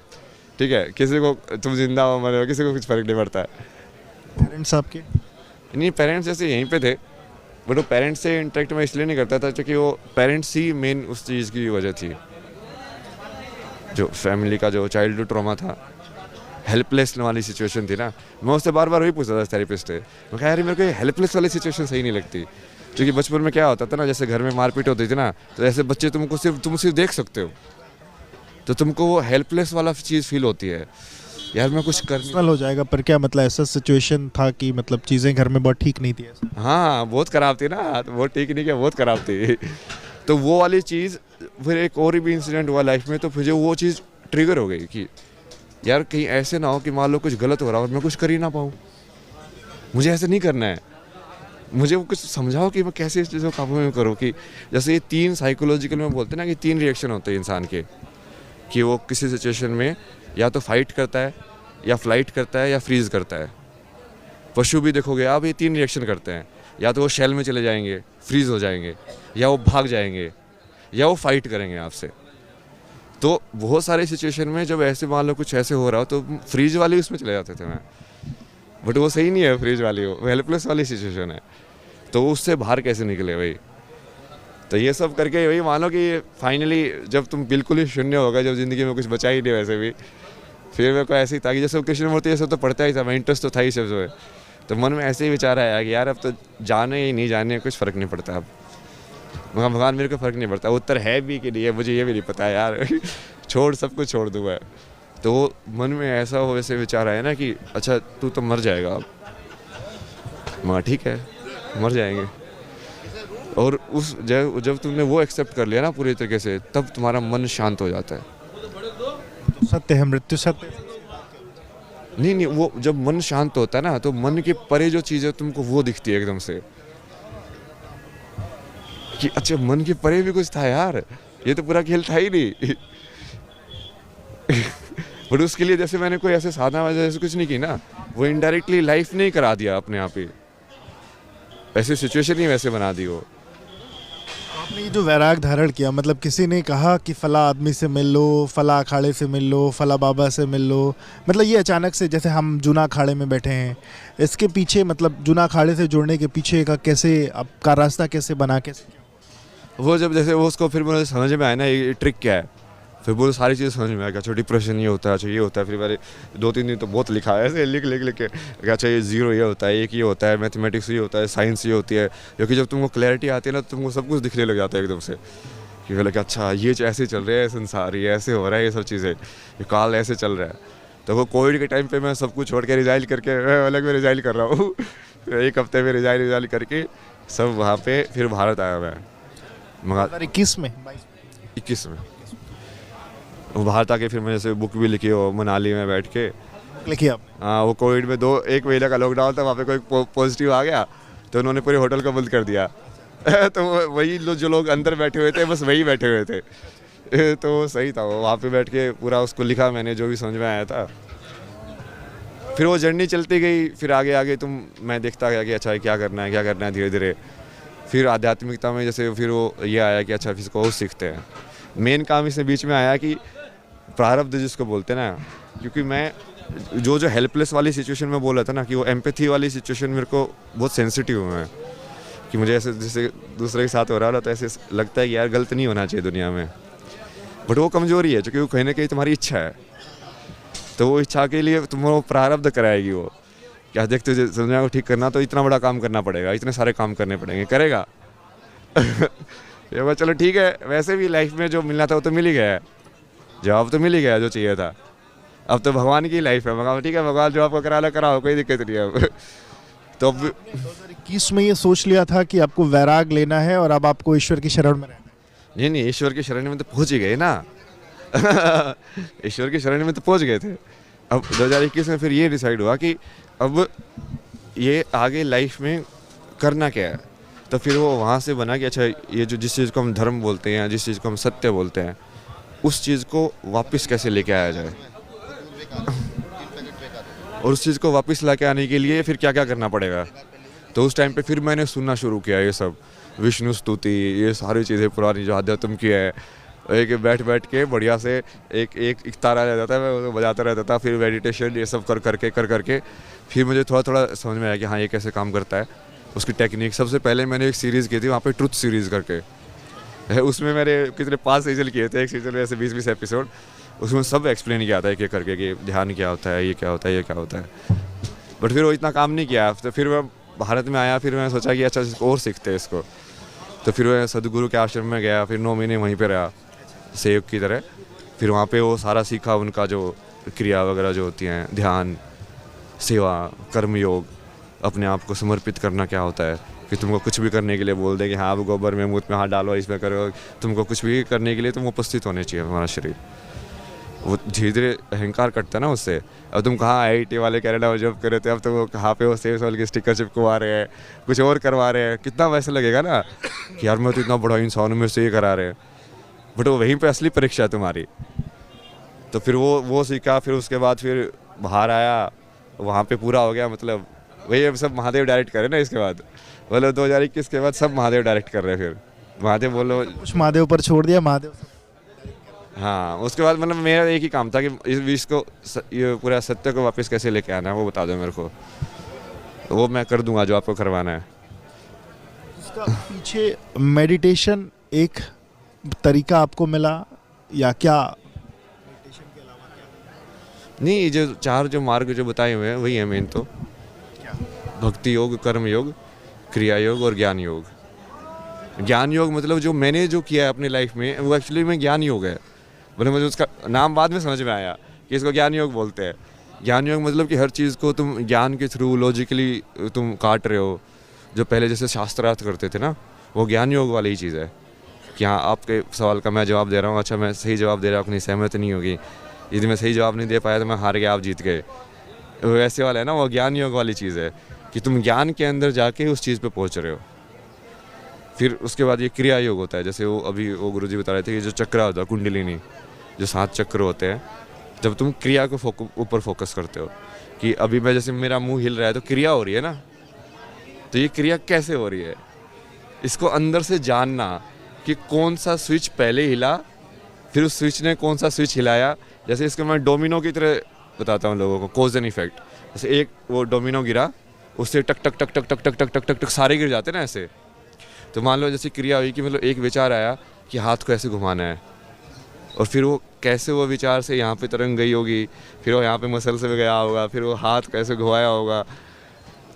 ठीक है, किसी को तुम जिंदा हो मरे हो किसी को कुछ फर्क नहीं पड़ता है। पेरेंट्स आपके? नहीं पेरेंट्स जैसे यहीं पे थे, बट वो पेरेंट्स से इंटरेक्ट मैं इसलिए नहीं करता था क्योंकि वो पेरेंट्स ही मेन उस चीज़ की वजह थी, जो फैमिली का जो चाइल्डहुड ट्रॉमा था, हेल्पलेस वाली सिचुएशन थी ना। मैं उससे बार बार वही पूछता था थेरेपिस्ट से, मैं कहा यार मेरे को ये हेल्पलेस वाली सिचुएशन सही नहीं लगती। क्योंकि बचपन में क्या होता था ना, जैसे घर में मारपीट होती थी ना, तो ऐसे बच्चे तुम सिर्फ देख सकते हो, तो तुमको वो हेल्पलेस वाला चीज़ फील होती है, यार मैं कुछ कर हो जाएगा। पर क्या मतलब ऐसा सिचुएशन था कि मतलब चीज़ें घर में बहुत ठीक नहीं थी ऐसा? हाँ बहुत ख़राब थी ना, तो बहुत ठीक नहीं क्या, बहुत ख़राब थी। तो वो वाली चीज़ फिर एक और भी इंसिडेंट हुआ लाइफ में, तो फिर वो चीज़ ट्रिगर हो गई कि यार कहीं ऐसे ना हो कि मान लो कुछ गलत हो रहा हो और मैं कुछ कर ही ना पाऊँ, मुझे ऐसे नहीं करना है। मुझे वो कुछ समझाओ कि मैं कैसे इस चीज़ों को काबू में करूँ। कि जैसे ये 3 साइकोलॉजिकल में बोलते हैं ना कि 3 रिएक्शन होते हैं इंसान के, कि वो किसी सिचुएशन में या तो फाइट करता है, या फ्लाइट करता है, या फ्रीज करता है। पशु भी देखोगे आप, ये 3 रिएक्शन करते हैं, या तो वो शेल में चले जाएंगे, फ्रीज हो जाएंगे, या वो भाग जाएंगे, या वो फाइट करेंगे आपसे। तो बहुत सारे सिचुएशन में जब ऐसे मान लो कुछ ऐसे हो रहा हो तो फ्रीज वाली उसमें चले जाते थे मैं, बट वो सही नहीं है फ्रीज वाली, वो हेल्पलेस वाली सिचुएशन है। तो उससे बाहर कैसे निकले भाई। तो ये सब करके वही मानो कि फाइनली जब तुम बिल्कुल ही शून्य हो गए, जब ज़िंदगी में कुछ बचा ही नहीं वैसे भी, फिर मेरे को ऐसे ही था कि जैसे कृष्णमूर्ति ये सब तो पढ़ता ही था मैं, इंटरेस्ट तो था ही सब में। तो मन में ऐसे ही विचार आया कि यार अब तो जाने ही नहीं जाने कुछ फ़र्क नहीं पड़ता। अब मगर भगवान मेरे को फ़र्क नहीं पड़ता, उत्तर है भी कि नहीं है मुझे ये भी नहीं पता है यार छोड़ सब कुछ छोड़ दूँ मैं। तो मन में ऐसा हो वैसे विचार आया ना कि अच्छा तू तो मर जाएगा अब। मगर ठीक है मर जाएंगे। और उस जब तुमने वो एक्सेप्ट कर लिया ना पूरी तरीके से, तब तुम्हारा मन शांत हो जाता है। तो सत्य है, मृत्यु सत्य? नहीं, वो जब मन शांत होता है ना, तो मन के परे जो चीज़ है तुमको वो दिखती है एकदम से, कि अच्छा मन के परे भी कुछ था यार, ये तो पूरा खेल था ही नहीं बट उसके लिए जैसे मैंने कोई ऐसे साधना वजह जैसे कुछ नहीं की ना, वो इनडायरेक्टली लाइफ ने ही करा दिया अपने आप ही, ऐसी सिचुएशन ही वैसे बना दी वो। आपने ये जो वैराग धारण किया, मतलब किसी ने कहा कि फला आदमी से मिल लो, फला अखाड़े से मिल लो, फला बाबा से मिल लो, मतलब ये अचानक से जैसे हम जूना अखाड़े में बैठे हैं, इसके पीछे मतलब जूना अखाड़े से जुड़ने के पीछे का कैसे आपका रास्ता कैसे बना, कैसे? वो जब जैसे वो उसको फिर मुझे समझ में आया ना ये ट्रिक क्या है, फिर वो सारी चीज़ समझ में आया कि अच्छा डिप्रेशन ये होता है, अच्छा ये होता है। फिर मैंने 2-3 दिन तो बहुत लिखा है ऐसे लिख के कि अच्छा ये 0 ये होता है, 1 ये होता है, मैथमेटिक्स ये होता है, साइंस ये होती है। क्योंकि जब तुमको क्लैरिटी आती है ना तो तुमको सब कुछ दिखने लग जाता है एकदम से, कि बोले कि अच्छा ये ऐसे चल रहा है संसार, ये ऐसे हो रहा है, ये सब चीज़ें, ये काल ऐसे चल रहा है। तो वो कोविड के टाइम पर मैं सब कुछ छोड़ के रिजाइन करके मैं अलग में रिजाइन कर रहा हूँ 1 हफ्ते में रिजाइन करके सब वहाँ पर फिर भारत आया मैं। मगर 21 में 21 में बाहर आके फिर मैंने जैसे बुक भी लिखी हो मनाली में बैठ के लिखी आप? हाँ, वो कोविड में 1 महीने का लॉकडाउन था, वहाँ पे कोई पॉजिटिव आ गया तो उन्होंने पूरे होटल को बंद कर दिया तो वही जो लोग अंदर बैठे हुए थे बस वही बैठे हुए थे तो सही था वो, वहाँ पे बैठ के पूरा उसको लिखा मैंने जो भी समझ में आया था। फिर वो जर्नी चलती गई, फिर आगे आगे मैं देखता गया कि अच्छा क्या करना है धीरे धीरे। फिर आध्यात्मिकता में जैसे फिर वो ये आया कि अच्छा इसको और सीखते हैं। मेन काम इसमें बीच में आया कि प्रारब्ध जिसको बोलते हैं ना, क्योंकि मैं जो हेल्पलेस वाली सिचुएशन में बोल रहा था ना, कि वो एम्पैथी वाली सिचुएशन मेरे को बहुत सेंसिटिव हूँ मैं, कि मुझे ऐसे जैसे दूसरे के साथ हो रहा तो ऐसे लगता है कि यार गलत नहीं होना चाहिए दुनिया में, बट वो कमज़ोरी है क्योंकि वो कहीं ना कहीं तुम्हारी इच्छा है। तो वो इच्छा के लिए तुम वो प्रारब्ध कराएगी वो, क्या देखते हो दुनिया को ठीक करना तो इतना बड़ा काम करना पड़ेगा, इतने सारे काम करने पड़ेंगे, करेगा ये बात चलो ठीक है। वैसे भी लाइफ में जो मिलना था वो तो मिल ही गया है, जवाब तो मिल ही गया जो चाहिए था। अब तो भगवान की लाइफ है, भगवान ठीक है, भगवान जो आपको करा लो कराओ, कोई दिक्कत नहीं है अब तो अब 2021 में ये सोच लिया था कि आपको वैराग लेना है और अब आपको ईश्वर की शरण में रहना है? नहीं, ईश्वर की शरण में तो पहुंच ही गए ना। ईश्वर की शरण में तो पहुंच गए थे। अब 2021 में फिर ये डिसाइड हुआ कि अब ये आगे लाइफ में करना क्या है। तो फिर वो वहाँ से बना कि अच्छा, ये जो जिस चीज़ को हम धर्म बोलते हैं, जिस चीज़ को हम सत्य बोलते हैं, उस चीज़ को वापस कैसे लेके आया जाए, और उस चीज़ को वापस ला के आने के लिए फिर क्या क्या करना पड़ेगा। तो उस टाइम पे फिर मैंने सुनना शुरू किया ये सब विष्णु स्तुति, ये सारी चीज़ें पुरानी जो आध्यात्म की है। एक बैठ के बढ़िया से एक तारा रह जाता है, मैं उसको बजाता रहता था। फिर मेडिटेशन ये सब कर करके फिर मुझे थोड़ा थोड़ा समझ में आया कि हाँ, ये कैसे काम करता है, उसकी टेक्निक। सबसे पहले मैंने एक सीरीज़ की थी वहाँ पे, ट्रुथ सीरीज़ करके है। उसमें मैंने कितने 5 सीजन किए थे, एक सीजन में ऐसे 20-20 एपिसोड। उसमें सब एक्सप्लेन किया था एक करके कि ध्यान क्या होता है, ये क्या होता है, ये क्या होता है। बट फिर वो इतना काम नहीं किया। तो फिर मैं भारत में आया, फिर मैंने सोचा कि अच्छा और सीखते हैं इसको। तो फिर मैं सदगुरु के आश्रम में गया, फिर 9 महीने वहीं पे रहा सेवक की तरह। फिर वहाँ पे वो सारा सीखा, उनका जो क्रिया वगैरह जो होती हैं, ध्यान, सेवा, कर्मयोग, अपने आप को समर्पित करना क्या होता है। कि तुमको कुछ भी करने के लिए बोल दे कि हाँ, अब गोबर में मुँह में हाथ डालो, इसमें करो, तुमको कुछ भी करने के लिए तुम उपस्थित होने चाहिए हमारा शरीर। वो धीरे धीरे अहंकार कटता है ना उससे। अब तुम कहाँ IIT वाले कनाडा में जॉब कर रहे थे, अब तो वो कहाँ पे वो सेव साल की स्टिकर चिपकवा रहे हैं, कुछ और करवा रहे हैं। कितना वैसे लगेगा ना कि यार मैं तो इतना बड़ा इंसान हूँ, मेरे से ये करा रहे हैं। बट वो वहीं पे असली परीक्षा है तुम्हारी। तो फिर वो सीखा। फिर उसके बाद फिर बाहर आया, वहाँ पे पूरा हो गया। मतलब वही अब सब महादेव डायरेक्ट करे ना इसके बाद, बोलो 2021 के बाद सब महादेव डायरेक्ट कर रहे हैं। फिर महादेव बोलो, कुछ महादेव पर छोड़ दिया, महादेव हाँ। उसके बाद मतलब मेरा एक ही काम था कि इस विष को ये पूरा सत्य को वापस कैसे लेके आना है, वो बता दो मेरे को, वो मैं कर दूंगा जो आपको करवाना है। इसका पीछे मेडिटेशन एक तरीका आपको मिला या क्या? नहीं, ये जो 4 जो मार्ग जो बताए हुए हैं वही है मेन। तो भक्ति योग, कर्म योग, क्रिया योग और ज्ञान योग। ज्ञान योग मतलब जो मैंने जो किया है अपनी लाइफ में, वो एक्चुअली में ज्ञान योग है। मतलब मुझे उसका नाम बाद में समझ में आया कि इसको ज्ञान योग बोलते हैं। ज्ञान योग मतलब कि हर चीज़ को तुम ज्ञान के थ्रू लॉजिकली तुम काट रहे हो। जो पहले जैसे शास्त्रार्थ करते थे ना, वो ज्ञान योग वाली ही चीज़ है कि हाँ, आपके सवाल का मैं जवाब दे रहा हूँ, अच्छा मैं सही जवाब दे रहा हूँ, अपनी सहमत नहीं होगी, यदि मैं सही जवाब नहीं दे पाया तो मैं हार गया, आप जीत गए। वैसे वाला है ना, वो ज्ञान योग वाली चीज़ है कि तुम ज्ञान के अंदर जाके उस चीज़ पे पहुंच रहे हो। फिर उसके बाद ये क्रिया योग होता है। जैसे वो अभी वो गुरुजी बता रहे थे कि जो चक्र होता है, कुंडलिनी, जो 7 चक्र होते हैं, जब तुम क्रिया को ऊपर फोकस करते हो कि अभी मैं जैसे मेरा मुंह हिल रहा है तो क्रिया हो रही है ना, तो ये क्रिया कैसे हो रही है, इसको अंदर से जानना कि कौन सा स्विच पहले हिला, फिर उस स्विच ने कौन सा स्विच हिलाया। जैसे इसको मैं डोमिनो की तरह बताता हूँ लोगों को, कॉज एंड इफेक्ट। जैसे एक वो डोमिनो गिरा, उससे टक टक टक टक टक टक टक टक टक टक सारे गिर जाते ना ऐसे। तो मान लो जैसे क्रिया हुई कि मतलब एक विचार आया कि हाथ को ऐसे घुमाना है, और फिर वो कैसे वो विचार से यहाँ पे तरंग गई होगी, फिर वो यहाँ पे मसल से गया होगा, फिर वो हाथ कैसे घुमाया होगा।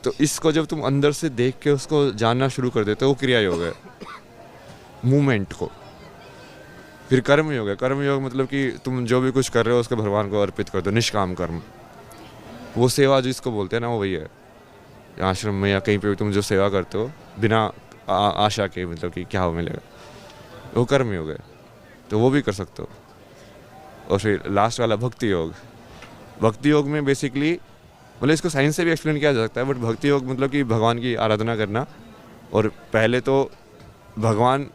तो इसको जब तुम अंदर से देख के उसको जानना शुरू कर देते हो, वो क्रिया योग है, मूवमेंट को। फिर कर्म योग है। कर्म योग मतलब कि तुम जो भी कुछ कर रहे हो उसको भगवान को अर्पित कर दो, निष्काम कर्म। वो सेवा जिसको बोलते हैं ना, वो वही है। आश्रम में या कहीं पे भी तुम जो सेवा करते हो बिना आशा के, मतलब कि क्या हो मिलेगा, वो कर्म योग है। तो वो भी कर सकते हो। और फिर लास्ट वाला भक्ति योग। भक्ति योग में बेसिकली मतलब इसको साइंस से भी एक्सप्लेन किया जा सकता है, बट भक्ति योग मतलब कि भगवान की आराधना करना, और पहले तो भगवान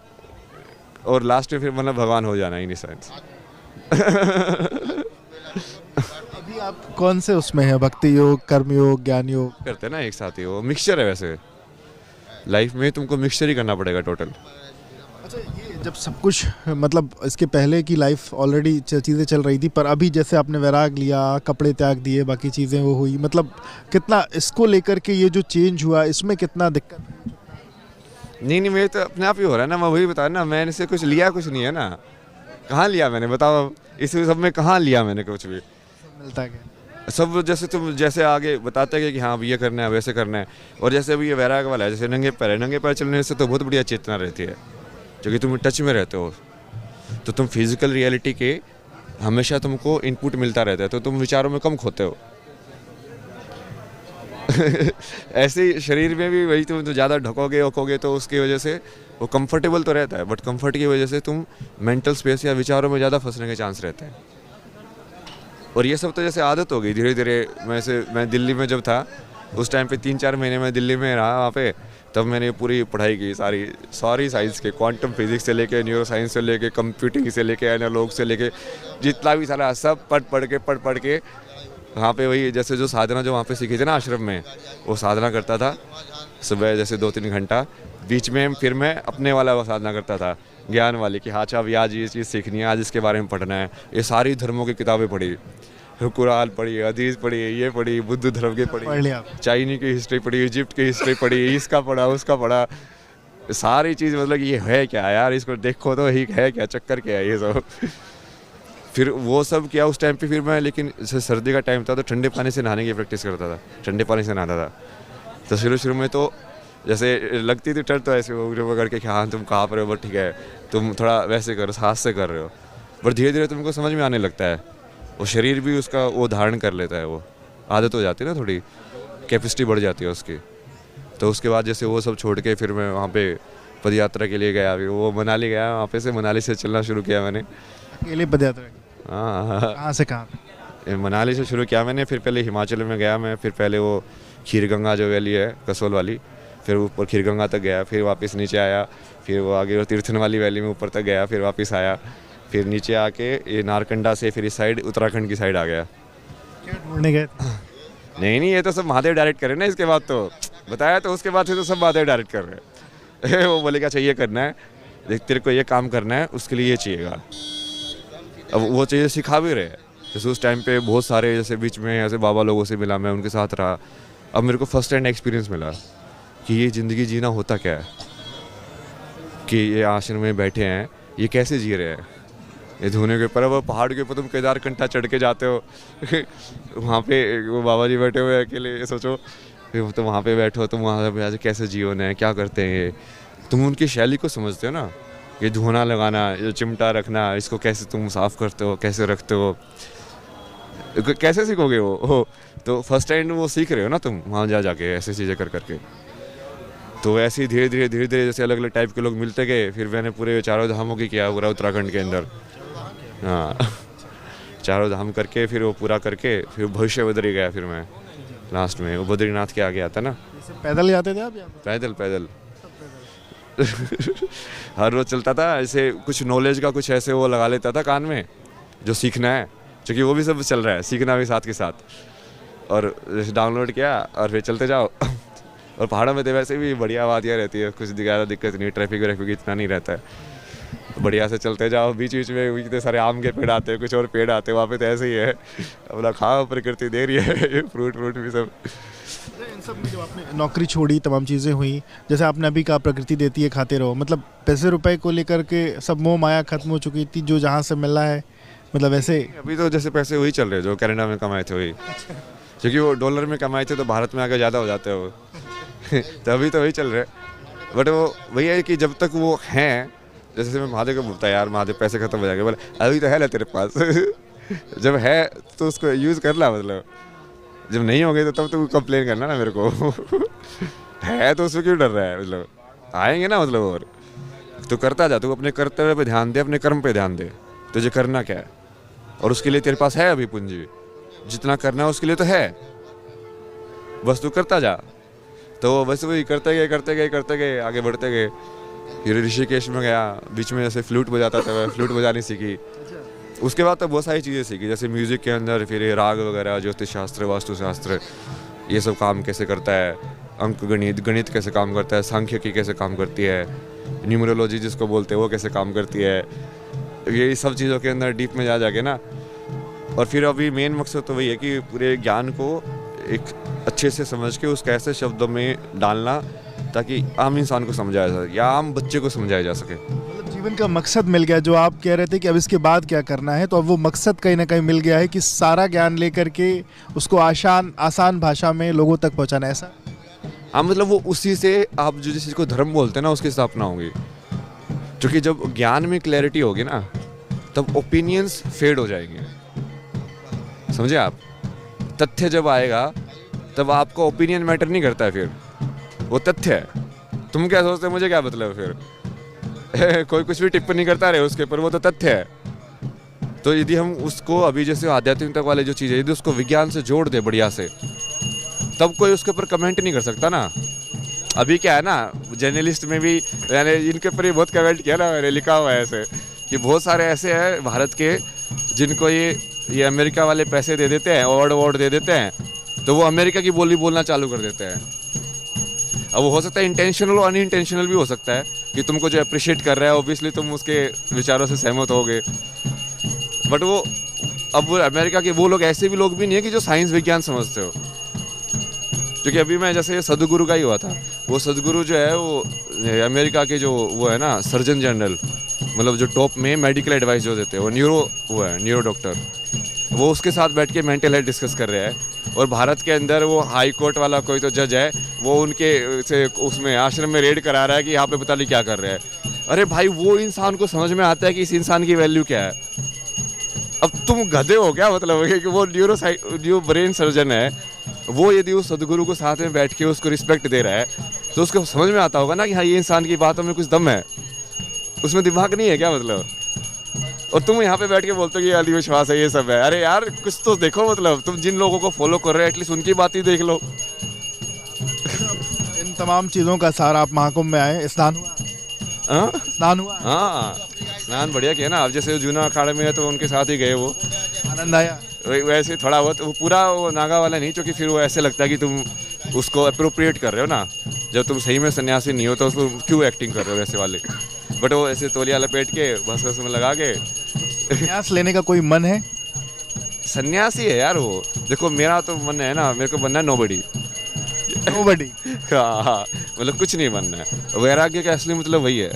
और लास्ट में फिर मतलब भगवान हो जाना, इन सेंस। अभी आप कौन से उसमें है, भक्ति योग, कर्म योग, ज्ञान योग? करते हैं ना एक साथ ही, वो मिक्सचर है। वैसे लाइफ में तुमको मिक्सचर ही करना पड़ेगा टोटल। अच्छा, ये जब सब कुछ मतलब इसके पहले की लाइफ ऑलरेडी चीज़ें चल रही थी, पर अभी जैसे आपने वैराग लिया, कपड़े त्याग दिए, बाकी चीज़ें वो हुई, मतलब कितना इसको लेकर के ये जो चेंज हुआ, इसमें कितना दिक्कत? नहीं, मेरे तो अपने आप ही हो रहा है ना। मैं वही बता ना, मैंने से कुछ लिया कुछ नहीं है ना। कहाँ लिया मैंने, बताओ। इस सब में कहाँ लिया मैंने कुछ भी? मिलता है क्या? सब जैसे तुम जैसे आगे बताते हैं कि हाँ अब ये करना है, वैसे करना है। और जैसे अभी ये वैराग वाला है, जैसे नंगे पैर चलने से तो बहुत बढ़िया चेतना रहती है, जो कि तुम टच में रहते हो। तो तुम फिजिकल रियलिटी के हमेशा तुमको इनपुट मिलता रहता है, तो तुम विचारों में कम खोते हो। ऐसे ही शरीर में भी वही, तुम तो ज़्यादा ढकोगे ओकोगे तो उसकी वजह से वो कंफर्टेबल तो रहता है, बट कंफर्ट की वजह से तुम मेंटल स्पेस या विचारों में ज़्यादा फंसने के चांस रहते हैं। और ये सब तो जैसे आदत हो गई धीरे धीरे। मैं दिल्ली में जब था उस टाइम पे 3-4 महीने मैं दिल्ली में रहा वहाँ पे, तब मैंने पूरी पढ़ाई की सारी साइंस के, क्वांटम फिजिक्स से लेके न्यूरो साइंस से लेके कंप्यूटिंग से लेके एनालॉग से लेके जितना भी सारा सब पढ़ के वहाँ पे वही जैसे जो साधना जो वहाँ पे सीखी थी ना आश्रम में, वो साधना करता था सुबह जैसे 2-3 घंटा। बीच में फिर मैं अपने वाला वो साधना करता था ज्ञान वाली कि हाँ अच्छा अभी आज ये चीज़ सीखनी है, आज इसके बारे में पढ़ना है। ये सारी धर्मों की किताबें पढ़ी, कुरान पढ़ी, हदीस पढ़ी, ये पढ़ी, बुद्ध धर्म की पढ़ी, चाइनी की हिस्ट्री पढ़ी, इजिप्ट की हिस्ट्री पढ़ी, इसका पढ़ा उसका पढ़ा, सारी चीज़ मतलब ये है क्या यार, इसको देखो तो ही है क्या, चक्कर क्या है ये सब। फिर वो सब किया उस टाइम पे। फिर मैं लेकिन जैसे सर्दी का टाइम था तो ठंडे पानी से नहाने की प्रैक्टिस करता था, ठंडे पानी से नहाता था। तो शुरू में तो जैसे लगती थी ठंड तो ऐसे वो करके कि हाँ तुम कहाँ पर हो, बट ठीक है तुम थोड़ा वैसे करो, हाथ से कर रहे हो, पर धीरे धीरे तुमको समझ में आने लगता है। वो शरीर भी उसका वो धारण कर लेता है, वो आदत हो जाती है ना, थोड़ी कैपेसिटी बढ़ जाती है उसकी। तो उसके बाद जैसे वो सब छोड़ के फिर मैं वहाँ पे पद यात्रा के लिए गया। फिर वो मनाली गया, वहाँ पे से मनाली से चलना शुरू किया मैंने अकेले पद यात्रा? हाँ, कहाँ से कहाँ? मनाली से शुरू किया मैंने। फिर पहले हिमाचल में गया मैं, फिर पहले वो खीरगंगा जो वैली है कसोल वाली, फिर ऊपर खीरगंगा तक गया, फिर वापस नीचे आया, फिर वो आगे तीर्थन वाली वैली में ऊपर तक गया, फिर वापस आया, फिर नीचे आके ये नारकंडा से फिर इस साइड उत्तराखंड की साइड आ गया। क्या ढूंढने गए? नहीं ये तो सब महादेव डायरेक्ट करे ना, इसके बाद तो बताया तो उसके बाद से तो सब महादेव डायरेक्ट कर रहे हैं। वो बोले क्या चाहिए करना है, देख तेरे को ये काम करना है, उसके लिए ये चाहिएगा। अब वो चीज़ें सिखा भी रहे। जैसे उस टाइम पे बहुत सारे जैसे बीच में ऐसे बाबा लोगों से मिला, मैं उनके साथ रहा। अब मेरे को फर्स्ट हैंड एक्सपीरियंस मिला कि ये ज़िंदगी जीना होता क्या है, कि ये आश्रम में बैठे हैं ये कैसे जी रहे हैं। ये धोने के ऊपर, वो पहाड़ के ऊपर तुम केदार कंठा चढ़ के जाते हो वहाँ पे वो बाबा जी बैठे हुए हैं अकेले, सोचो फिर तो वहाँ पे बैठो तुम, वहाँ पे आज कैसे जीवन है, क्या करते हैं ये, तुम उनकी शैली को समझते हो ना। ये धोना लगाना, ये चिमटा रखना, इसको कैसे तुम साफ़ करते हो, कैसे रखते हो, कैसे सीखोगे वो तो फर्स्ट टाइम वो सीख रहे हो ना तुम वहाँ जाके ऐसी चीज़ें कर करके। तो ऐसे ही धीरे धीरे जैसे अलग अलग टाइप के लोग मिलते गए। फिर मैंने पूरे 4 धामों की किया पूरा उत्तराखंड के अंदर। हाँ 4 धाम करके फिर वो पूरा करके फिर भविष्य बद्री गया। फिर मैं लास्ट में वो बद्रीनाथ के आगे आता ना। पैदल जाते थे आप? पैदल हर रोज चलता था। ऐसे कुछ नॉलेज का कुछ ऐसे वो लगा लेता था कान में जो सीखना है, क्योंकि वो भी सब चल रहा है, सीखना भी साथ के साथ। और जैसे डाउनलोड किया और फिर चलते जाओ। और पहाड़ों में तो वैसे भी बढ़िया वादियाँ रहती है, कुछ ज़्यादा दिक्कत नहीं, ट्रैफिक इतना नहीं रहता है, बढ़िया से चलते जाओ। बीच में इतने सारे आम के पेड़ आते हैं, कुछ और पेड़ आते हैं, वहाँ पे तो ऐसे ही है, अपना खाओ, प्रकृति दे रही है फ्रूट भी सब। इन सब में जो आपने नौकरी छोड़ी, तमाम चीज़ें हुई, जैसे आपने अभी कहा प्रकृति देती है खाते रहो, मतलब पैसे रुपए को लेकर के सब मोह माया खत्म हो चुकी थी, जो जहाँ से मिल रहा है मतलब ऐसे। अभी तो जैसे पैसे वही चल रहे जो कनाडा में कमाए थे वही, क्योंकि वो डॉलर में कमाए थे तो भारत में आके ज़्यादा हो जाते हैं वो तो अभी तो वही चल रहे। बट वो वही है कि जब तक वो हैं, जैसे मैं महादेव को बोलता है यार महादेव पैसे खत्म हो जाएंगे, बोले अभी तो है ना तेरे पास जब है तो उसको यूज़ कर ला, मतलब जब नहीं होंगे तो तब तो कंप्लेन करना ना मेरे को है तो उसमें क्यों डर रहा है, मतलब आएंगे ना, मतलब और तो करता जा, तू अपने कर्तव्य पे ध्यान दे, अपने कर्म पे ध्यान दे, तुझे करना क्या है, और उसके लिए तेरे पास है अभी पूंजी, जितना करना है उसके लिए तो है, बस तू करता जा। तो बस वही करते गए आगे बढ़ते गए। फिर ऋषिकेश में गया, बीच में जैसे फ्लूट बजाता था, फ्लूट बजानी सीखी। उसके बाद तो बहुत सारी चीज़ें सीखी, जैसे म्यूज़िक के अंदर फिर ये राग वगैरह, ज्योतिष शास्त्र, वास्तुशास्त्र, ये सब काम कैसे करता है, अंक गणित कैसे काम करता है, सांख्यिकी कैसे काम करती है, न्यूमरोलॉजी जिसको बोलते हैं वो कैसे काम करती है, ये सब चीज़ों के अंदर डीप में जाके ना। और फिर अभी मेन मकसद तो वही है कि पूरे ज्ञान को एक अच्छे से समझ के उसका ऐसे शब्दों में डालना ताकि आम इंसान को समझाया जा सके या आम बच्चे को समझाया जा सके। मतलब जीवन का मकसद मिल गया, जो आप कह रहे थे कि अब इसके बाद क्या करना है, तो अब वो मकसद कहीं ना कहीं मिल गया है कि सारा ज्ञान लेकर के उसको आसान भाषा में लोगों तक पहुंचाना, ऐसा। हाँ, मतलब वो उसी से आप जो जिस चीज़ को धर्म बोलते हैं ना उसकी स्थापना होगी, क्योंकि जब ज्ञान में क्लैरिटी होगी ना तब ओपिनियंस फेड हो जाएंगे, समझे आप। तथ्य जब आएगा तब आपको ओपिनियन मैटर नहीं करता है, फिर वो तथ्य है, तुम क्या सोचते हो मुझे क्या मतलब, फिर कोई कुछ भी टिप्पणी करता रहे उसके ऊपर, वो तो तथ्य है। तो यदि हम उसको अभी जैसे आध्यात्मिकता वाले जो चीज़ है, यदि उसको विज्ञान से जोड़ दे बढ़िया से, तब कोई उसके ऊपर कमेंट नहीं कर सकता ना। अभी क्या है ना, जर्नलिस्ट में भी मैंने इनके ऊपर ही बहुत कमेंट किया ना, मैंने लिखा हुआ है ऐसे कि बहुत सारे ऐसे हैं भारत के जिनको ये अमेरिका वाले पैसे दे देते हैं, अवार्ड दे देते हैं, तो वो अमेरिका की बोली बोलना चालू कर देते हैं। अब वो हो सकता है इंटेंशनल और अनइंटेंशनल भी हो सकता है कि तुमको जो अप्रिशिएट कर रहा है ऑब्वियसली तुम उसके विचारों से सहमत होगे, बट वो अब अमेरिका के वो लोग ऐसे भी लोग भी नहीं है कि जो साइंस विज्ञान समझते हो। क्योंकि अभी मैं जैसे सदगुरु का ही हुआ था, वो सदगुरु जो है वो अमेरिका के जो वो है ना सर्जन जनरल, मतलब जो टॉप में मेडिकल एडवाइस जो देते हैं, वो है न्यूरो डॉक्टर, वो उसके साथ बैठ के मेंटल हेल्थ डिस्कस कर रहे हैं। और भारत के अंदर वो हाई कोर्ट वाला कोई तो जज है, वो उनके से उसमें आश्रम में रेड करा रहा है कि यहाँ पे पता नहीं क्या कर रहे हैं। अरे भाई, वो इंसान को समझ में आता है कि इस इंसान की वैल्यू क्या है। अब तुम गधे हो क्या, मतलब कि वो न्यूरो ब्रेन सर्जन है, वो यदि उस सदगुरु को साथ में बैठ के उसको रिस्पेक्ट दे रहा है, तो उसको समझ में आता होगा ना कि हाँ ये इंसान की बातों में कुछ दम है, उसमें दिमाग नहीं है क्या मतलब। और तुम यहाँ पे बैठ के बोलते हो कि अंधविश्वास है, ये सब है। अरे यार कुछ तो देखो, मतलब तुम जिन लोगों को फॉलो कर रहे हो एटलीस्ट उनकी बात ही देख लो। इन तमाम चीज़ों का सारा आप महाकुंभ में आए, स्नान हुआ? स्नान हुआ? हाँ, स्नान बढ़िया किया ना। अब जैसे जूना अखाड़े में है तो उनके साथ ही गए, वो आनंद आया? वैसे थोड़ा बहुत, वो पूरा वो नागा वाला नहीं, क्योंकि फिर वो ऐसे लगता है कि तुम उसको अप्रोप्रिएट कर रहे हो ना, जब तुम सही में सन्यासी नहीं हो तो उसको क्यों एक्टिंग कर रहे हो वैसे वाले। बट वो ऐसे तौलिया लपेट के बस में लगा के संन्यास लेने का कोई मन है? सन्यासी है यार वो। देखो मेरा तो मन है ना, मेरे को बनना है नोबडी। नोबडी? हाँ, मतलब कुछ नहीं बनना है। वैराग्य का असली मतलब वही है।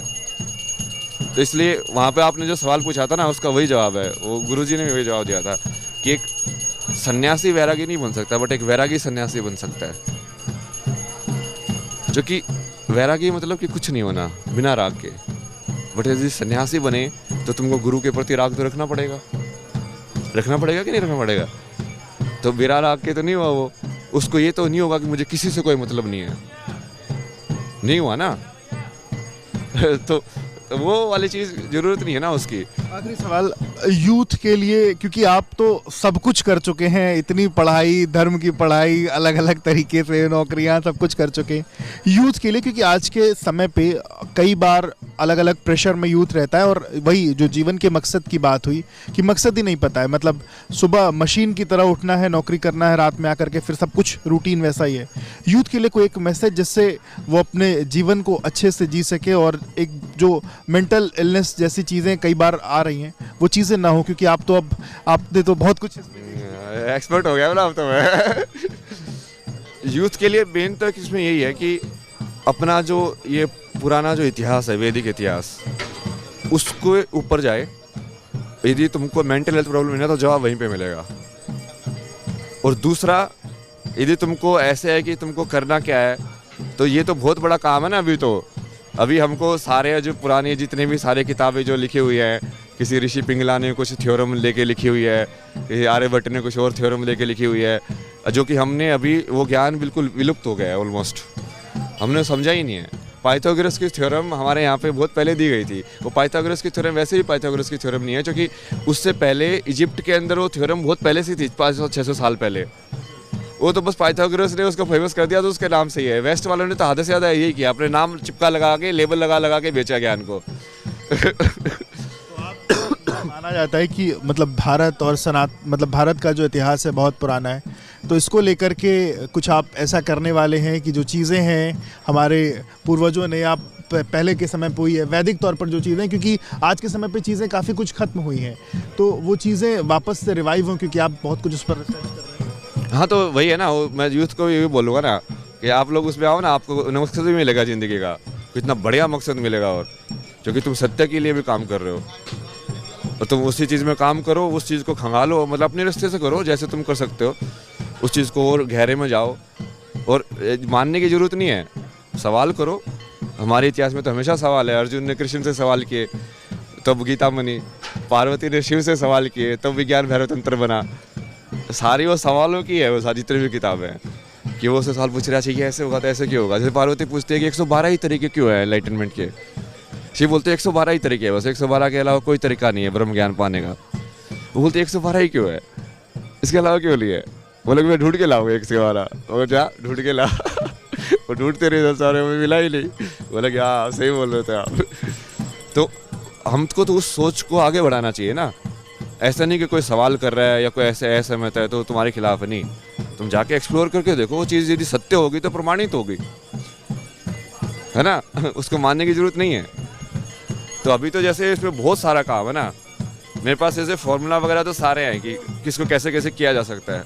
तो इसलिए वहाँ पे आपने जो सवाल पूछा था ना, उसका वही जवाब है। वो गुरुजी ने भी वही जवाब दिया था कि एक सन्यासी वैरागी नहीं बन सकता, बट एक वैरागी सन्यासी बन सकता है। जो कि वैरागी मतलब कि कुछ नहीं होना बिना राग के। बट यदि सन्यासी बने तो तुमको गुरु के प्रति राग तो रखना पड़ेगा कि नहीं रखना पड़ेगा। तो बिना राग के तो नहीं हुआ वो। उसको ये तो नहीं होगा कि मुझे किसी से कोई मतलब नहीं है, नहीं हुआ ना। तो वो वाली चीज़ जरूरत नहीं है ना उसकी। आखिरी सवाल यूथ के लिए, क्योंकि आप तो सब कुछ कर चुके हैं, इतनी पढ़ाई, धर्म की पढ़ाई, अलग अलग तरीके से नौकरियां, सब कुछ कर चुके हैं। यूथ के लिए, क्योंकि आज के समय पे कई बार अलग अलग प्रेशर में यूथ रहता है, और वही जो जीवन के मकसद की बात हुई कि मकसद ही नहीं पता है। मतलब सुबह मशीन की तरह उठना है, नौकरी करना है, रात में आकर के फिर सब कुछ रूटीन वैसा ही है। यूथ के लिए कोई एक मैसेज जिससे वो अपने जीवन को अच्छे से जी सके, और एक जो मेंटल इलनेस जैसी चीज़ें कई बार आ रही हैं वो चीज़ें ना हो, क्योंकि आप तो अब आपने तो बहुत कुछ एक्सपर्ट हो गया ना अब तो मैं। यूथ के लिए मेन तो इसमें यही है कि अपना जो ये पुराना जो इतिहास है, वैदिक इतिहास, उसको ऊपर जाए। यदि तुमको मेंटल हेल्थ प्रॉब्लम है ना तो जवाब वहीं पे मिलेगा। और दूसरा, यदि तुमको ऐसे है कि तुमको करना क्या है, तो ये तो बहुत बड़ा काम है ना। अभी हमको सारे जो पुरानी जितने भी सारे किताबें जो लिखी हुई हैं, किसी ऋषि पिंगला ने कुछ थ्योरम लेके लिखी हुई है, किसी आर्यभट्ट ने कुछ और थ्योरम लेके लिखी हुई है, जो कि हमने अभी वो ज्ञान बिल्कुल विलुप्त हो गया है ऑलमोस्ट, हमने समझा ही नहीं है। पाइथागोरस की थ्योरम हमारे यहाँ पे बहुत पहले दी गई थी। वो पाइथागोरस की थ्योरम वैसे भी पाइथागोरस की थ्योरम नहीं है, क्योंकि उससे पहले इजिप्ट के अंदर वो थ्योरम बहुत पहले से थी, 500-600 साल पहले। वो तो बस पाइथागोरस ने उसको फेमस कर दिया तो उसके नाम से ही है। वेस्ट वालों ने तो आधे से ज़्यादा यही किया, अपने नाम चिपका लगा के, लेबल लगा के बेचा ज्ञान को। माना जाता है कि मतलब भारत और भारत का जो इतिहास है बहुत पुराना है, तो इसको लेकर के कुछ आप ऐसा करने वाले हैं कि जो चीज़ें हैं हमारे पूर्वजों ने, आप पहले के समय पे हुई है वैदिक तौर पर जो चीज़ें, क्योंकि आज के समय पे चीज़ें काफ़ी कुछ खत्म हुई हैं, तो वो चीज़ें वापस से रिवाइव हों, क्योंकि आप बहुत कुछ उस पर रिसर्च कर रहे हैं। हाँ, तो वही है ना, मैं यूथ को भी बोलूँगा ना कि आप लोग उसमें आओ ना, आपको मकसद भी मिलेगा ज़िंदगी का, इतना बढ़िया मकसद मिलेगा। और क्योंकि तुम सत्य के लिए भी काम कर रहे हो, और तुम उसी चीज़ में काम करो, उस चीज़ को खंगालो, मतलब अपने रास्ते से करो जैसे तुम कर सकते हो, उस चीज़ को और गहरे में जाओ। और मानने की ज़रूरत नहीं है, सवाल करो। हमारे इतिहास में तो हमेशा सवाल है। अर्जुन ने कृष्ण से सवाल किए तब गीता बनी, पार्वती ने शिव से सवाल किए तब विज्ञान भैरव तंत्र बना। सारी वो सवालों की है, वो सारी जितनी भी किताबें हैं कि वो उससे सवाल पूछ रहा है कि ऐसे होगा तो ऐसे क्यों होगा। जैसे पार्वती पूछती है कि 112 ही तरीके क्यों है एनलाइटनमेंट के, शिव बोलते 112 ही तरीके है, बस 112 के अलावा कोई तरीका नहीं है ब्रह्म ज्ञान पाने का। वो बोलते 112 ही क्यों है, इसके अलावा क्यों नहीं है? बोले मैं ढूंढ के लाऊंगा 112। वो क्या ढूंढ के ला वो ढूंढते रहे सारे में मिला ही नहीं। बोले क्या सही बोल रहे थे आप। तो हमको तो उस सोच को आगे बढ़ाना चाहिए ना, ऐसा नहीं कि कोई सवाल कर रहा है या कोई ऐसे असहमत है तो तुम्हारे खिलाफ नहीं। तुम जाके एक्सप्लोर करके देखो, वो चीज़ यदि सत्य होगी तो प्रमाणित होगी, है ना। उसको मानने की जरूरत नहीं है। तो अभी तो जैसे इसमें बहुत सारा काम है ना, मेरे पास ऐसे फॉर्मूला वगैरह तो सारे हैं कि किसको कैसे कैसे किया जा सकता है।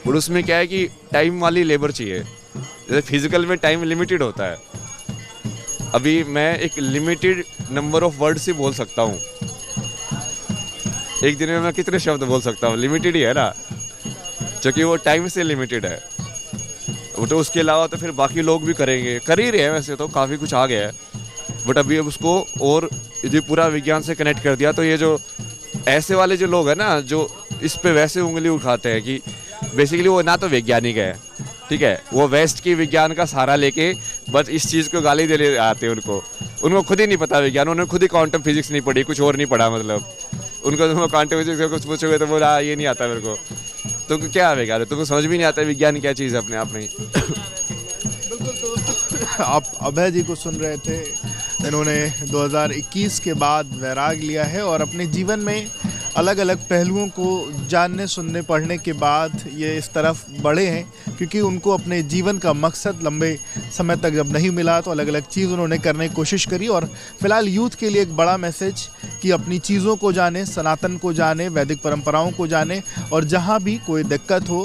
और उसमें क्या है कि टाइम वाली लेबर चाहिए। जैसे फिजिकल में टाइम लिमिटेड होता है, अभी मैं एक लिमिटेड नंबर ऑफ वर्ड्स ही बोल सकता हूँ। एक दिन में मैं कितने शब्द बोल सकता हूँ, लिमिटेड ही है ना, क्योंकि वो टाइम से लिमिटेड है। वो तो उसके अलावा तो फिर बाकी लोग भी करेंगे, कर ही रहे हैं वैसे तो, काफ़ी कुछ आ गया है। बट अभी अब उसको और यदि पूरा विज्ञान से कनेक्ट कर दिया तो ये जो ऐसे वाले जो लोग हैं ना, जो इस पे वैसे उंगली उठाते हैं कि बेसिकली वो ना तो वैज्ञानिक है, ठीक है, वो वेस्ट की विज्ञान का सहारा लेके बस इस चीज़ को गाली देने आते हैं। उनको खुद ही नहीं पता विज्ञान, उन्होंने खुद ही क्वांटम फिजिक्स नहीं पढ़ी, कुछ और नहीं पढ़ा। मतलब उनको तुम क्वांटम फिजिक्स का कुछ पूछोगे तो बोला ये नहीं आता मेरे को। तो क्या है विज्ञान, तुमको समझ भी नहीं आता विज्ञान क्या चीज़ है अपने आप में ही। बिल्कुल। तो आप अभय जी को सुन रहे थे, इन्होंने 2021 के बाद वैराग लिया है और अपने जीवन में अलग अलग पहलुओं को जानने, सुनने, पढ़ने के बाद ये इस तरफ बढ़े हैं, क्योंकि उनको अपने जीवन का मकसद लंबे समय तक जब नहीं मिला तो अलग अलग चीज़ उन्होंने करने की कोशिश करी। और फिलहाल यूथ के लिए एक बड़ा मैसेज कि अपनी चीज़ों को जाने, सनातन को जाने, वैदिक परंपराओं को जाने, और जहाँ भी कोई दिक्कत हो